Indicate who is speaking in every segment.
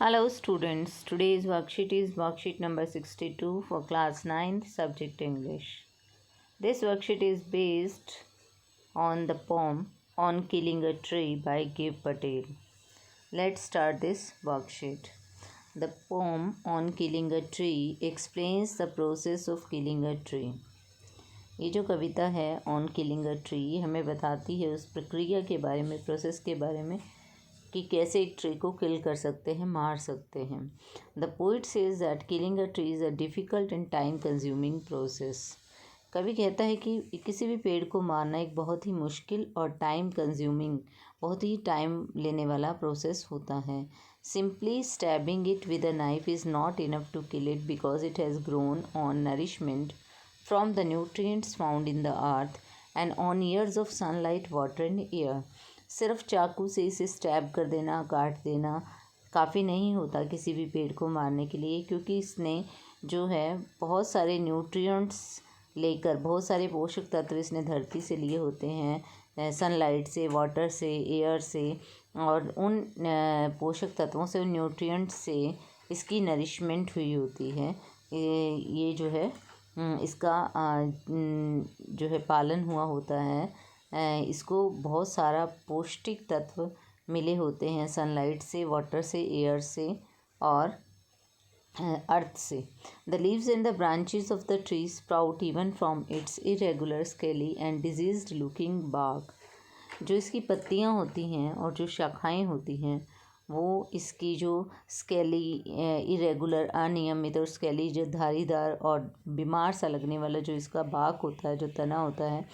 Speaker 1: Hello students, today's worksheet is worksheet number 62 for class 9th subject English. This worksheet is based on the poem On Killing a Tree by Giv Patel. Let's start this worksheet. The poem On Killing a Tree explains the process of killing a tree. ये जो कविता है on killing a tree हमें बताती है उस प्रक्रिया के बारे में, प्रोसेस के बारे में कि कैसे एक ट्री को किल कर सकते हैं, मार सकते हैं. The poet says that killing a tree is a difficult and time consuming process. कवि कहता है कि किसी भी पेड़ को मारना एक बहुत ही मुश्किल और टाइम कंज्यूमिंग, बहुत ही टाइम लेने वाला प्रोसेस होता है. Simply stabbing it with a knife is not enough to kill it because it has grown on nourishment from the nutrients found in the earth and on years of sunlight, water and air. सिर्फ चाकू से इसे stab कर देना, काट देना काफ़ी नहीं होता किसी भी पेड़ को मारने के लिए, क्योंकि इसने जो है बहुत सारे न्यूट्रिएंट्स लेकर, बहुत सारे पोषक तत्व इसने धरती से लिए होते हैं, सनलाइट से, वाटर से, एयर से, और उन पोषक तत्वों से, उन न्यूट्रिएंट्स से इसकी नरिशमेंट हुई होती है. ये जो है इसका जो है पालन हुआ होता है. इसको बहुत सारा पौष्टिक तत्व मिले होते हैं सनलाइट से, वाटर से, एयर से और अर्थ से. The leaves and the branches of the tree sprout even from its irregular scaly and diseased looking bark. जो इसकी पत्तियां होती हैं और जो शाखाएं होती हैं वो इसकी जो स्केली, इरेगुलर, अनियमित और स्केली जो धारीदार और बीमार सा लगने वाला जो इसका बाग होता है, जो तना होता है,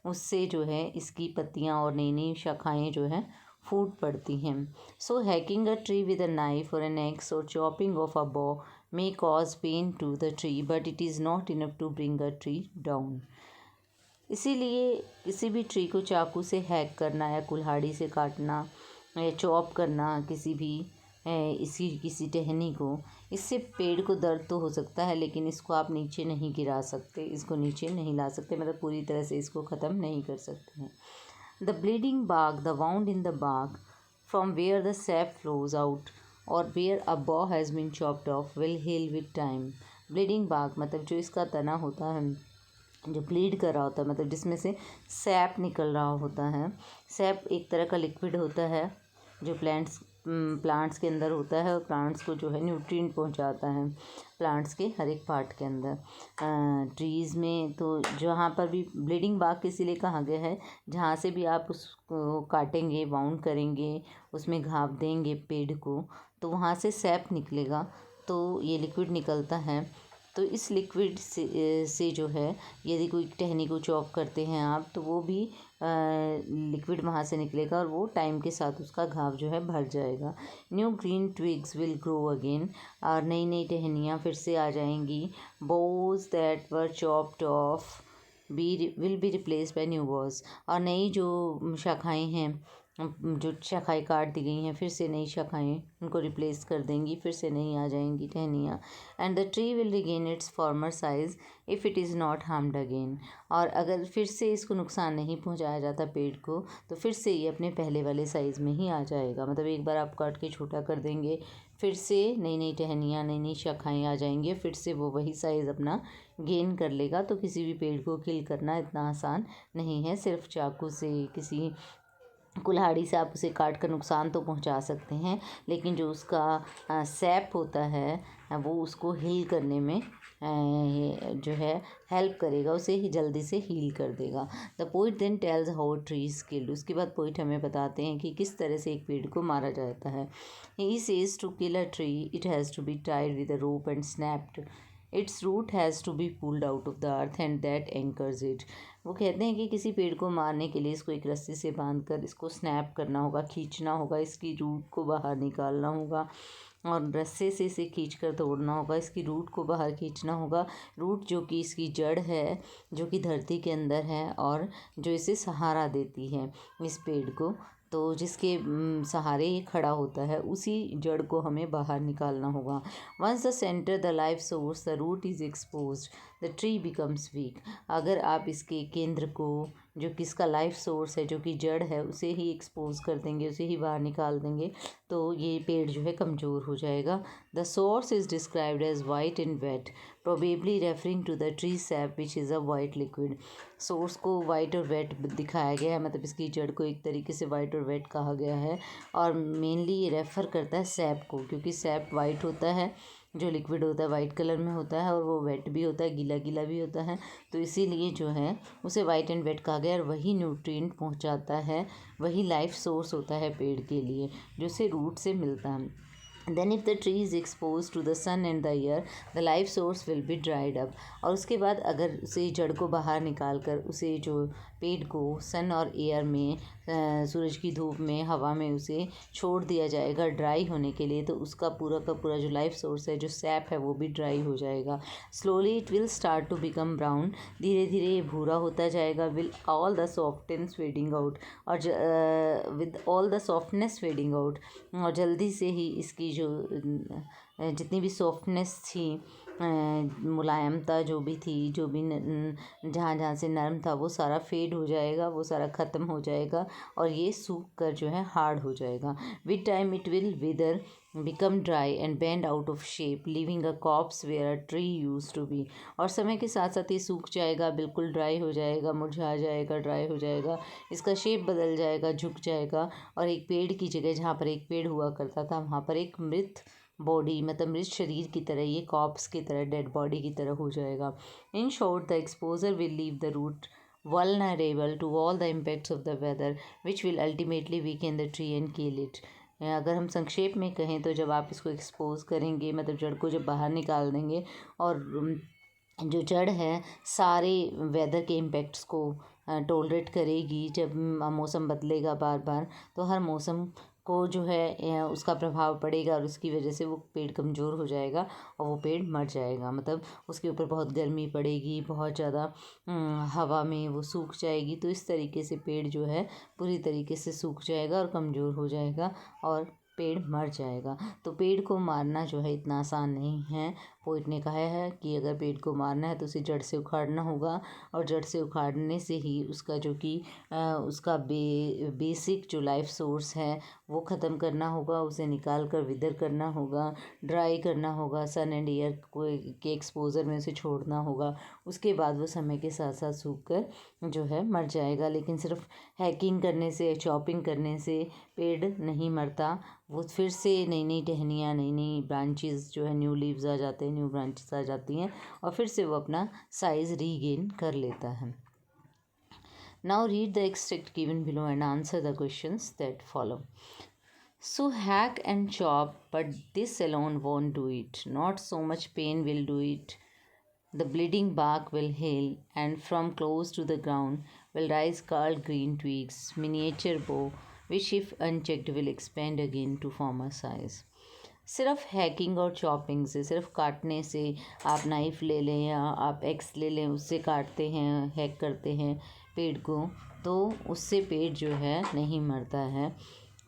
Speaker 1: उससे जो है इसकी पत्तियां और नई नई शाखाएं जो हैं फूट पड़ती हैं. So hacking a tree with a knife or an axe or chopping off a bough may cause pain to the tree but it is not enough to bring a tree down. इसीलिए किसी भी tree को चाकू से hack करना या कुल्हाड़ी से काटना या चॉप करना किसी भी इसी किसी टहनी को, इससे पेड़ को दर्द तो हो सकता है, लेकिन इसको आप नीचे नहीं गिरा सकते, इसको नीचे नहीं ला सकते, मतलब पूरी तरह से इसको ख़त्म नहीं कर सकते हैं. The bleeding bark, the wound in the bark from where the sap flows out और where a bough has been chopped off will heal with time. Bleeding bark मतलब जो इसका तना होता है, जो ब्लीड कर रहा होता है, मतलब जिसमें से सैप निकल रहा होता है. सैप एक तरह का लिक्विड होता है जो प्लांट्स के अंदर होता है और प्लांट्स को जो है न्यूट्रिएंट पहुंचाता है प्लांट्स के हर एक पार्ट के अंदर. ट्रीज़ में तो जहाँ पर भी ब्लीडिंग बाग इसीलिए कहा गया है, जहाँ से भी आप उसको काटेंगे, बाउंड करेंगे, उसमें घाव देंगे पेड़ को, तो वहाँ से सैप निकलेगा, तो ये लिक्विड निकलता है. तो इस लिक्विड से जो है यदि कोई टहनी को चॉप करते हैं आप, तो वो भी लिक्विड वहाँ से निकलेगा और वो टाइम के साथ उसका घाव जो है भर जाएगा. New green twigs will grow again, और नई नई टहनियाँ फिर से आ जाएंगी. Boughs that were chopped off will be replaced by new boughs, और नई जो शाखाएँ हैं, जो शाखाएँ काट दी गई हैं, फिर से नई शाखाएँ उनको रिप्लेस कर देंगी, फिर से नई आ जाएंगी टहनियाँ. And the tree will regain it's farmer size if it is not harmed again. और अगर फिर से इसको नुकसान नहीं पहुंचाया जाता पेड़ को, तो फिर से ये अपने पहले वाले साइज़ में ही आ जाएगा. मतलब एक बार आप काट के छोटा कर देंगे, फिर से नई नई टहनियाँ, नई नई शाखाएँ आ जाएंगी, फिर से वो वही साइज़ अपना गेन कर लेगा. तो किसी भी पेड़ को किल करना इतना आसान नहीं है. सिर्फ चाकू से, किसी कुल्हाड़ी से आप उसे काट कर नुकसान तो पहुंचा सकते हैं, लेकिन जो उसका सैप होता है वो उसको हील करने में जो है हेल्प करेगा, उसे ही जल्दी से हील कर देगा. The poet then tells how trees killed. उसके बाद पोइट हमें बताते हैं कि किस तरह से एक पेड़ को मारा जाता है. He says to kill a tree it has to be tied with a rope and snapped. Its root has to be pulled out of the earth and that anchors it. वो कहते हैं कि किसी पेड़ को मारने के लिए इसको एक रस्सी से बांधकर इसको स्नैप करना होगा, खींचना होगा, इसकी रूट को बाहर निकालना होगा और रस्से से इसे खींचकर तोड़ना होगा, इसकी रूट को बाहर खींचना होगा. रूट जो कि इसकी जड़ है, जो कि धरती के अंदर है और जो इसे सहारा देती है इस पेड़ को, तो जिसके सहारे ये खड़ा होता है, उसी जड़ को हमें बाहर निकालना होगा. Once the centre the life source the root is exposed the tree becomes weak. अगर आप इसके केंद्र को जो कि इसका लाइफ सोर्स है, जो कि जड़ है, उसे ही एक्सपोज कर देंगे, उसे ही बाहर निकाल देंगे, तो ये पेड़ जो है कमज़ोर हो जाएगा। The source is described as white and wet, probably referring to the tree sap which is a white liquid. Source को वाइट और वेट दिखाया गया है, मतलब इसकी जड़ को एक तरीके से वाइट और वेट कहा गया है, और मेनली ये रेफ़र करता है सैप को, क्योंकि सैप वाइट होता है, जो लिक्विड होता है वाइट कलर में होता है, और वो वेट भी होता है, गीला गीला भी होता है, तो इसीलिए जो है उसे वाइट एंड वेट कहा गया। और वही न्यूट्रिएंट पहुंचाता है, वही लाइफ सोर्स होता है पेड़ के लिए, जो उसे रूट से मिलता है। Then if the tree is exposed to the sun and the air, the life source will be dried up। और उसके बाद अगर उसे जड़ को बाहर निकाल कर उसे जो पेड़ को सन और एयर में, सूरज की धूप में, हवा में उसे छोड़ दिया जाएगा ड्राई होने के लिए, तो उसका पूरा का पूरा जो लाइफ सोर्स है, जो सैप है, वो भी ड्राई हो जाएगा। Slowly it will start to become brown, धीरे धीरे ये भूरा होता जाएगा। Will all the softness fading out, और with all the softness fading out, और जल्दी से ही इसकी जो जितनी भी सॉफ्टनेस थी, मुलायमता जो भी थी, जो भी जहाँ जहाँ से नरम था, वो सारा फेड हो जाएगा, वो सारा ख़त्म हो जाएगा, और ये सूख कर जो है हार्ड हो जाएगा। With time it will wither, become dry and bend out of shape, leaving a corpse where a tree used to be. और समय के साथ साथ ये सूख जाएगा, बिल्कुल ड्राई हो जाएगा, मुरझा जाएगा, ड्राई हो जाएगा, इसका शेप बदल जाएगा, झुक जाएगा, और एक पेड़ की जगह जहाँ पर एक पेड़ हुआ करता था, वहाँ पर एक मृत बॉडी, मतलब मृत शरीर की तरह, ये कॉप्स की तरह, डेड बॉडी की तरह हो जाएगा। In short the exposure will leave the root vulnerable to all the impacts of the weather which will ultimately weaken the tree and kill it। अगर हम संक्षेप में कहें तो जब आप इसको एक्सपोज करेंगे, मतलब जड़ को जब बाहर निकाल देंगे, और जो जड़ है सारे वेदर के इम्पैक्ट्स को टॉलरेट करेगी, जब मौसम बदलेगा बार बार, तो हर मौसम को जो है उसका प्रभाव पड़ेगा, और उसकी वजह से वो पेड़ कमज़ोर हो जाएगा, और वो पेड़ मर जाएगा। मतलब उसके ऊपर बहुत गर्मी पड़ेगी, बहुत ज़्यादा हवा में वो सूख जाएगी, तो इस तरीके से पेड़ जो है पूरी तरीके से सूख जाएगा और कमज़ोर हो जाएगा, और पेड़ मर जाएगा। तो पेड़ को मारना जो है इतना आसान नहीं है। पोइट ने कहा है कि अगर पेड़ को मारना है तो उसे जड़ से उखाड़ना होगा, और जड़ से उखाड़ने से ही उसका जो कि उसका बेसिक जो लाइफ सोर्स है वो ख़त्म करना होगा, उसे निकाल कर विदर करना होगा, ड्राई करना होगा, सन एंड एयर को के एक्सपोजर में उसे छोड़ना होगा। उसके बाद वो समय के साथ साथ सूख कर जो है मर जाएगा। लेकिन सिर्फ हैकिंग करने से, चॉपिंग करने से पेड़ नहीं मरता, वो फिर से नई नई टहनियाँ, नई नई ब्रांचेस जो है, न्यू लीव्स आ जाते हैं, न्यू ब्रांचेस आ जाती हैं, और फिर से वो अपना साइज़ रीगेन कर लेता है। Now read the extract given below and answer the questions that follow. So hack and chop, but this alone won't do it. Not so much pain will do it. The bleeding bark will heal, and from close to the ground will rise curled green twigs, miniature bow, which if unchecked will expand again to former size. सिर्फ hacking और chopping से, सिर्फ काटने से, आप knife ले लें या आप एक्स ले लें, उससे काटते हैं, हैक करते हैं पेड़ को, तो उससे पेड़ जो है नहीं मरता है।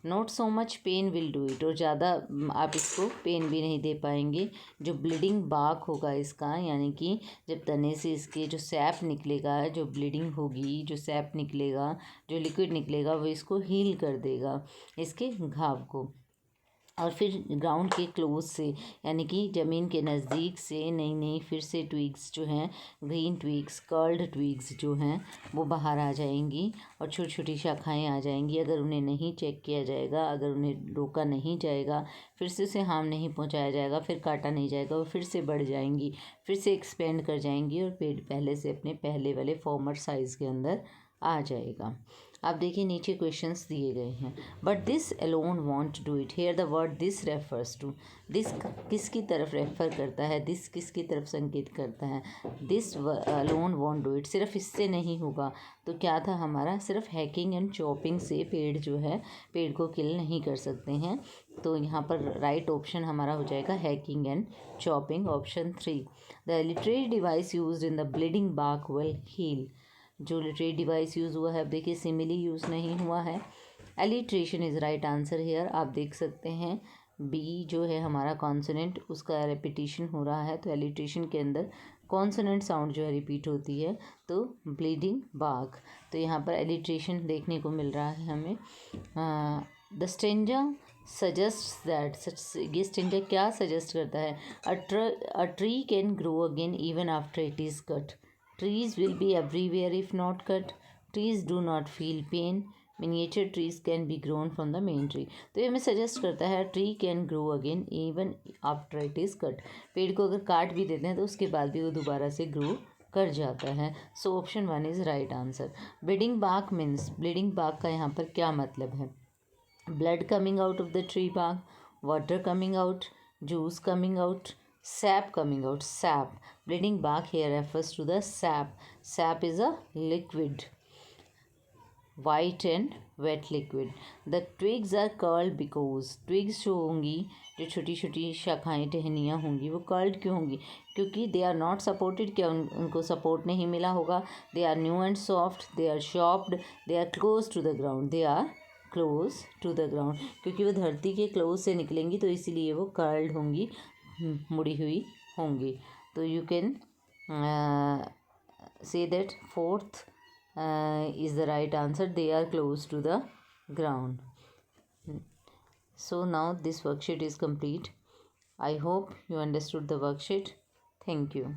Speaker 1: Not so much pain will do it, और ज़्यादा आप इसको पेन भी नहीं दे पाएंगे। जो ब्लीडिंग बार्क होगा इसका, यानी कि जब तने से इसके जो सैप निकलेगा, जो ब्लीडिंग होगी, जो सैप निकलेगा, जो लिक्विड निकलेगा, वो इसको हील कर देगा, इसके घाव को। और फिर ग्राउंड के क्लोज से, यानी कि ज़मीन के नज़दीक से नई नई फिर से ट्विग्स जो हैं, ग्रीन ट्विग्स, कर्ल्ड ट्विग्स जो हैं, वो बाहर आ जाएंगी, और छोटी छोटी शाखाएं आ जाएंगी। अगर उन्हें नहीं चेक किया जाएगा, अगर उन्हें रोका नहीं जाएगा, फिर से उसे हार्म नहीं पहुंचाया जाएगा, फिर काटा नहीं जाएगा, वो फिर से बढ़ जाएंगी, फिर से एक्सपेंड कर जाएंगी, और पेड़ पहले से अपने पहले वाले फॉर्मर साइज़ के अंदर आ जाएगा। आप देखिए नीचे क्वेश्चंस दिए गए हैं। But this alone won't do it, here the word this refers to, this किसकी तरफ रेफर करता है, दिस किसकी तरफ संकेत करता है, this alone won't do it, सिर्फ इससे नहीं होगा, तो क्या था हमारा, सिर्फ हैकिंग एंड चॉपिंग से पेड़ जो है, पेड़ को किल नहीं कर सकते हैं। तो यहाँ पर राइट ऑप्शन हमारा हो जाएगा hacking and chopping, option 3। The literary device used in the bleeding bark will heal, जो लिटरेरी डिवाइस यूज़ हुआ है, अब देखिए सिमिली यूज़ नहीं हुआ है। Alliteration is right answer here, आप देख सकते हैं बी जो है हमारा कॉन्सोनेंट, उसका रेपिटेशन हो रहा है, तो एलिट्रेशन के अंदर कॉन्सोनेंट साउंड जो है रिपीट होती है, तो ब्लीडिंग बाघ। तो यहाँ पर एलिट्रेशन देखने को मिल रहा है हमें। द स्टेंजा सजेस्ट दैट, ये स्टेंजा क्या सजेस्ट करता है? A tree can grow again even after it is cut. Trees will be everywhere if not cut. Trees do not feel pain. Miniature trees can be grown from the main tree. तो ये हमें suggest करता है tree can grow again even after it is cut. पेड़ को अगर काट भी देते हैं तो उसके बाद भी वो दोबारा से ग्रो कर जाता है। So option 1 is right answer. Bleeding bark means, bleeding bark का यहाँ पर क्या मतलब है? Blood coming out of the tree bark, water coming out, juice coming out, sap coming out. Sap, bleeding bark here refers to the sap. Sap is a liquid, white and wet liquid. The twigs are curled because, twigs जो होंगी, जो छोटी छोटी शाखाएं टहनियाँ होंगी, वो curled क्यों होंगी? क्योंकि दे आर नॉट सपोर्टेड, क्या उनको सपोर्ट नहीं मिला होगा? They are new and soft, they are chopped, they are close to the ground, they are close to the ground. क्योंकि वो धरती के क्लोज से निकलेंगी तो इसीलिए वो कर्ल्ड होंगी, मुड़ी हुई होंगी। तो you can say that fourth is the right answer. They are close to the ground. So now this worksheet is complete. I hope you understood the worksheet. Thank you.